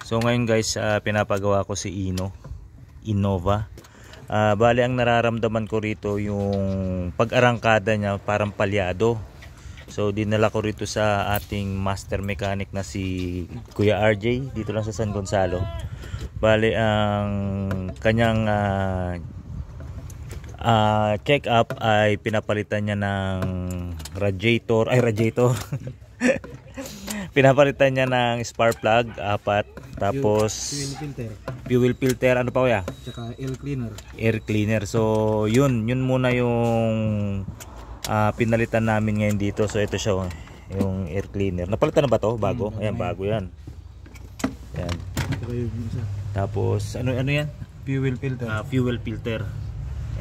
So ngayon guys, pinapagawa ko si Innova. Bali ang nararamdaman ko rito yung pag-arangkada niya parang palyado. So dinala ko rito sa ating master mechanic na si Kuya RJ dito lang sa San Gonzalo. Bali ang kanyang check up ay pinapalitan niya ng radiator pinapalitan niya ng spark plug 4, tapos fuel filter, ano pa kuya? Tsaka air cleaner. So yun muna yung pinalitan namin ngayon dito. So ito siya, yung air cleaner. Napalitan na ba to? Bago? Ayan, bago yan. Ayan. Tapos ano yan? Fuel filter. Fuel filter.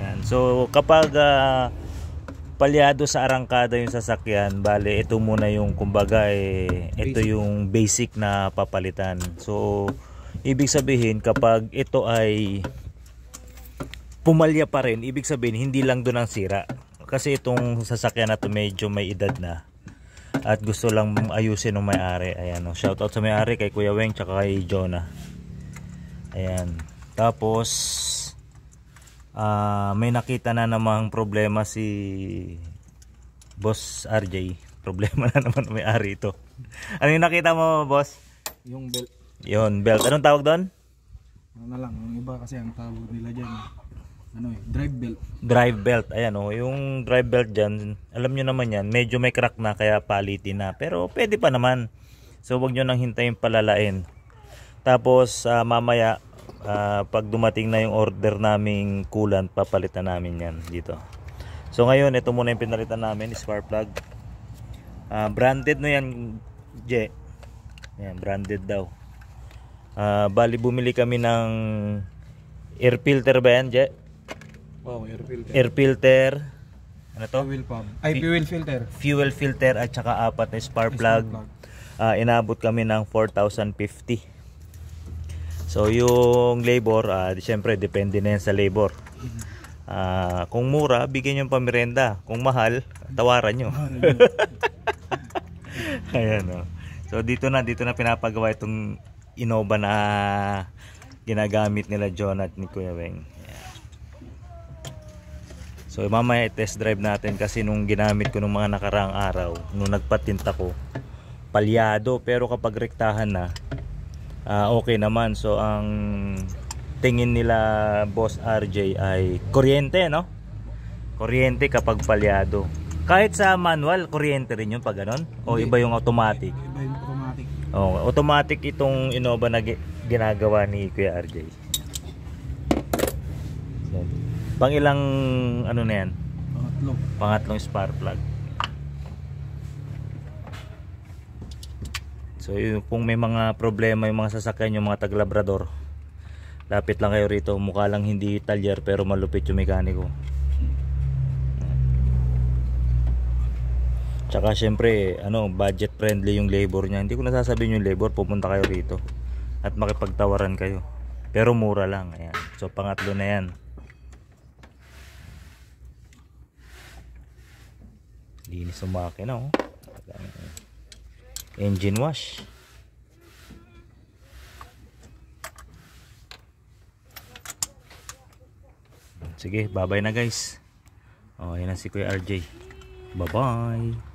Ayan. So kapag palyado sa arangkada yung sasakyan, bale ito muna yung kumbaga ito yung basic na papalitan. So ibig sabihin kapag ito ay pumalya pa rin, ibig sabihin hindi lang doon ang sira. Kasi itong sasakyan na to medyo may edad na at gusto lang ayusin ng may-ari. Ayan, shoutout sa may-ari, kay Kuya Weng tsaka kay Jonah. Ayan. Tapos may nakita na namang problema si Boss RJ. Problema na naman may-ari ito. Ano yung nakita mo, boss? Yung belt. Yun, belt. Anong tawag doon? Ano na lang, yung iba kasi ang tawag nila dyan, drive belt. Drive belt. Ayan yung drive belt dyan, alam nyo naman yan, medyo may crack na kaya palitin na. Pero pwede pa naman. So wag nyo nang hintayin palalain. Tapos mamaya, pag dumating na yung order naming coolant, papalitan namin yan dito. So ngayon, ito muna yung pinalitan namin, spark plug. Branded na yan, Je. Ayan, branded daw. Bali bumili kami ng air filter ba yan, Je? Oh, air filter. Air filter. Ano to? Fuel pump. Ay, fuel filter. Fuel filter at saka 4 na spark plug. Inabot kami ng 4,050. So yung labor, siyempre depende na yan sa labor. Kung mura, bigyan nyo pamirenda. Kung mahal, tawaran nyo. Ayan, so dito na pinapagawa itong Innova na ginagamit nila John at ni Kuya Weng. So mamaya test drive natin kasi nung ginamit ko nung mga nakaraang araw, nung nagpatinta ko, palyado, pero kapag rektahan na, okay naman. So ang tingin nila Boss RJ ay kuryente, no? Kuryente kapag palyado. Kahit sa manual, kuryente rin yung pag ganon? O iba yung automatic? Iba yung automatic. Automatic itong Innova na ginagawa ni Kuya RJ. So, pang ilang ano na yan? Pangatlong spark plug. So kung may mga problema yung mga sasakyan, yung mga taglabrador, lapit lang kayo rito. Mukha lang hindi talyer pero malupit yung mekaniko. Tsaka syempre budget friendly yung labor niya. Hindi ko nasasabihin yung labor, pupunta kayo rito at makipagtawaran kayo. Pero mura lang. Ayan. So pangatlo na yan. Linis ang makina, oh. Engine wash. Sige, bye bye na guys. Ayan na si Kuya RJ. Bye bye.